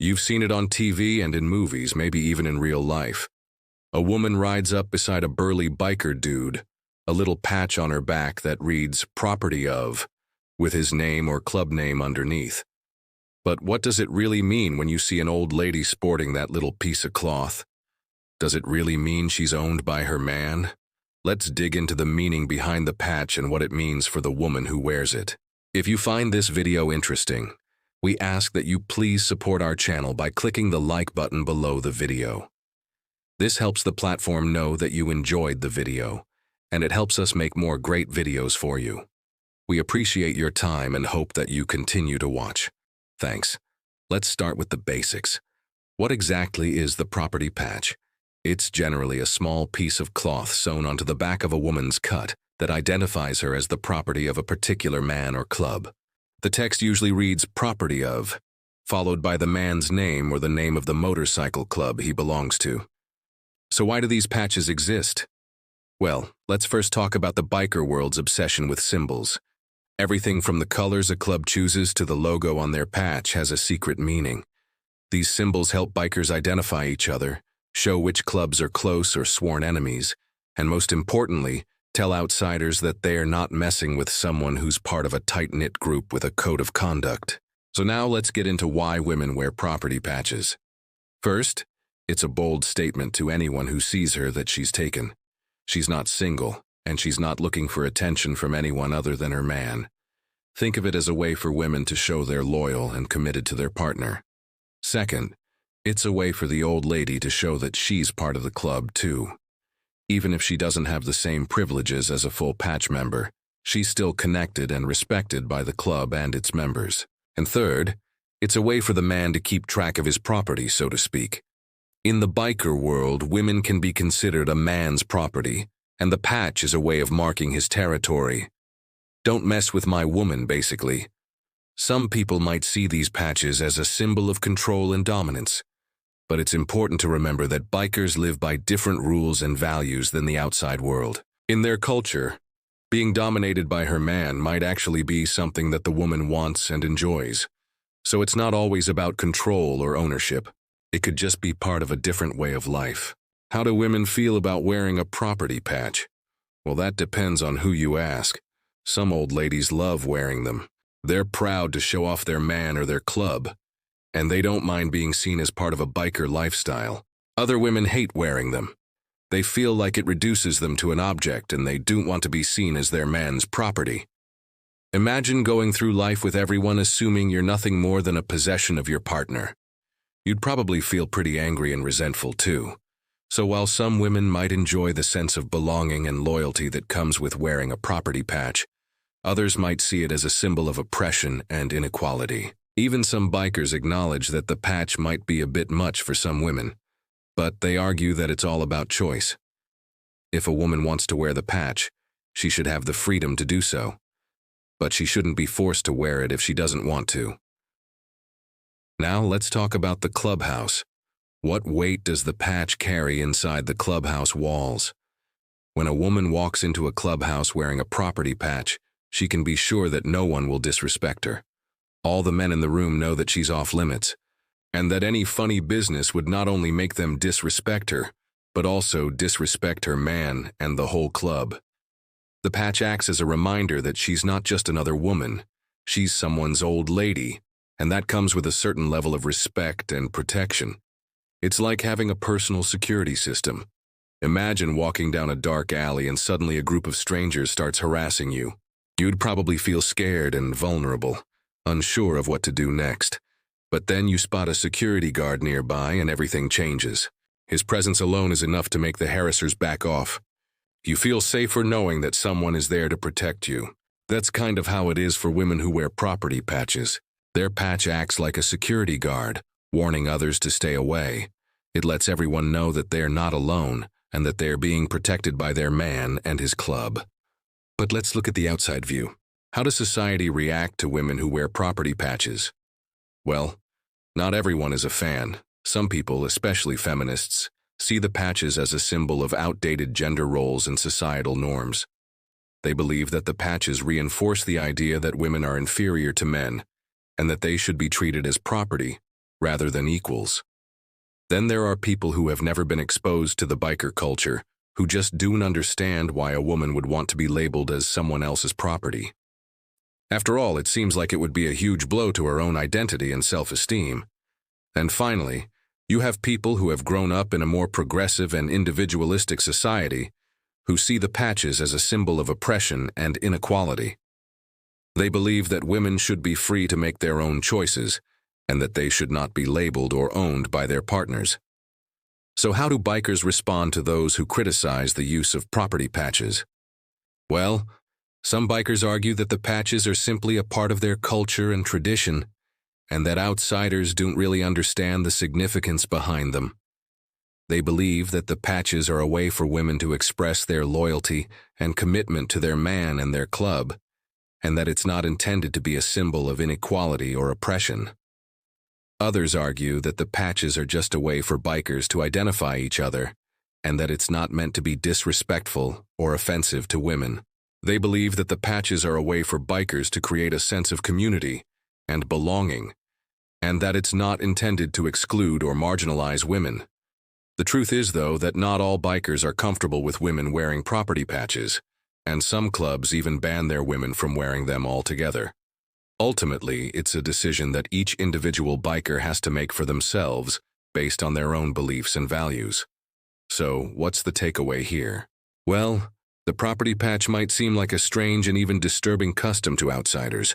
You've seen it on TV and in movies, maybe even in real life. A woman rides up beside a burly biker dude, a little patch on her back that reads "property of," with his name or club name underneath. But what does it really mean when you see an old lady sporting that little piece of cloth? Does it really mean she's owned by her man? Let's dig into the meaning behind the patch and what it means for the woman who wears it. If you find this video interesting, we ask that you please support our channel by clicking the like button below the video. This helps the platform know that you enjoyed the video, and it helps us make more great videos for you. We appreciate your time and hope that you continue to watch. Thanks. Let's start with the basics. What exactly is the property patch? It's generally a small piece of cloth sewn onto the back of a woman's cut that identifies her as the property of a particular man or club. The text usually reads "property of," followed by the man's name or the name of the motorcycle club he belongs to. So why do these patches exist? Well, let's first talk about the biker world's obsession with symbols. Everything from the colors a club chooses to the logo on their patch has a secret meaning. These symbols help bikers identify each other, show which clubs are close or sworn enemies, and most importantly, tell outsiders that they are not messing with someone who's part of a tight-knit group with a code of conduct. So now let's get into why women wear property patches. First, it's a bold statement to anyone who sees her that she's taken. She's not single, and she's not looking for attention from anyone other than her man. Think of it as a way for women to show they're loyal and committed to their partner. Second, it's a way for the old lady to show that she's part of the club too. Even if she doesn't have the same privileges as a full patch member, she's still connected and respected by the club and its members. And third, it's a way for the man to keep track of his property, so to speak. In the biker world, women can be considered a man's property, and the patch is a way of marking his territory. Don't mess with my woman, basically. Some people might see these patches as a symbol of control and dominance, but it's important to remember that bikers live by different rules and values than the outside world. In their culture, being dominated by her man might actually be something that the woman wants and enjoys. So it's not always about control or ownership. It could just be part of a different way of life. How do women feel about wearing a property patch? Well, that depends on who you ask. Some old ladies love wearing them. They're proud to show off their man or their club, and they don't mind being seen as part of a biker lifestyle. Other women hate wearing them. They feel like it reduces them to an object and they don't want to be seen as their man's property. Imagine going through life with everyone assuming you're nothing more than a possession of your partner. You'd probably feel pretty angry and resentful too. So while some women might enjoy the sense of belonging and loyalty that comes with wearing a property patch, others might see it as a symbol of oppression and inequality. Even some bikers acknowledge that the patch might be a bit much for some women, but they argue that it's all about choice. If a woman wants to wear the patch, she should have the freedom to do so, but she shouldn't be forced to wear it if she doesn't want to. Now let's talk about the clubhouse. What weight does the patch carry inside the clubhouse walls? When a woman walks into a clubhouse wearing a property patch, she can be sure that no one will disrespect her. All the men in the room know that she's off limits, and that any funny business would not only make them disrespect her, but also disrespect her man and the whole club. The patch acts as a reminder that she's not just another woman, she's someone's old lady, and that comes with a certain level of respect and protection. It's like having a personal security system. Imagine walking down a dark alley and suddenly a group of strangers starts harassing you. You'd probably feel scared and vulnerable, unsure of what to do next. But then you spot a security guard nearby and everything changes. His presence alone is enough to make the harassers back off. You feel safer knowing that someone is there to protect you. That's kind of how it is for women who wear property patches. Their patch acts like a security guard, warning others to stay away. It lets everyone know that they're not alone and that they're being protected by their man and his club. But let's look at the outside view. How does society react to women who wear property patches? Well, not everyone is a fan. Some people, especially feminists, see the patches as a symbol of outdated gender roles and societal norms. They believe that the patches reinforce the idea that women are inferior to men and that they should be treated as property, rather than equals. Then there are people who have never been exposed to the biker culture, who just don't understand why a woman would want to be labeled as someone else's property. After all, it seems like it would be a huge blow to her own identity and self-esteem. And finally, you have people who have grown up in a more progressive and individualistic society who see the patches as a symbol of oppression and inequality. They believe that women should be free to make their own choices and that they should not be labeled or owned by their partners. So how do bikers respond to those who criticize the use of property patches? Well, some bikers argue that the patches are simply a part of their culture and tradition, and that outsiders don't really understand the significance behind them. They believe that the patches are a way for women to express their loyalty and commitment to their man and their club, and that it's not intended to be a symbol of inequality or oppression. Others argue that the patches are just a way for bikers to identify each other, and that it's not meant to be disrespectful or offensive to women. They believe that the patches are a way for bikers to create a sense of community and belonging, and that it's not intended to exclude or marginalize women. The truth is, though, that not all bikers are comfortable with women wearing property patches, and some clubs even ban their women from wearing them altogether. Ultimately, it's a decision that each individual biker has to make for themselves based on their own beliefs and values. So, what's the takeaway here? Well, the property patch might seem like a strange and even disturbing custom to outsiders,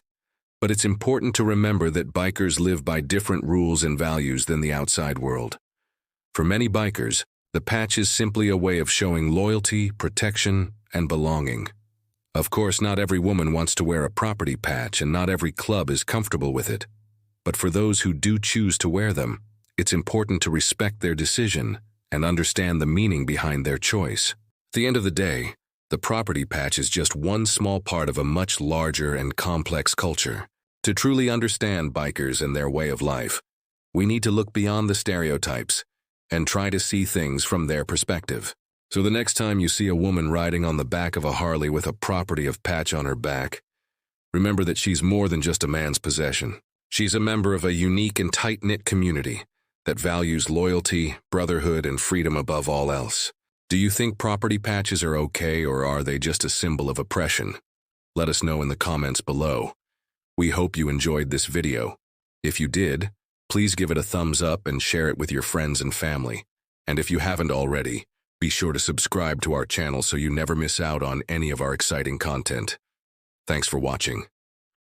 but it's important to remember that bikers live by different rules and values than the outside world. For many bikers, the patch is simply a way of showing loyalty, protection, and belonging. Of course, not every woman wants to wear a property patch, and not every club is comfortable with it. But for those who do choose to wear them, it's important to respect their decision and understand the meaning behind their choice. At the end of the day, the property patch is just one small part of a much larger and complex culture. To truly understand bikers and their way of life, we need to look beyond the stereotypes and try to see things from their perspective. So the next time you see a woman riding on the back of a Harley with a property of patch on her back, remember that she's more than just a man's possession. She's a member of a unique and tight-knit community that values loyalty, brotherhood, and freedom above all else. Do you think property patches are okay, or are they just a symbol of oppression? Let us know in the comments below. We hope you enjoyed this video. If you did, please give it a thumbs up and share it with your friends and family. And if you haven't already, be sure to subscribe to our channel so you never miss out on any of our exciting content. Thanks for watching.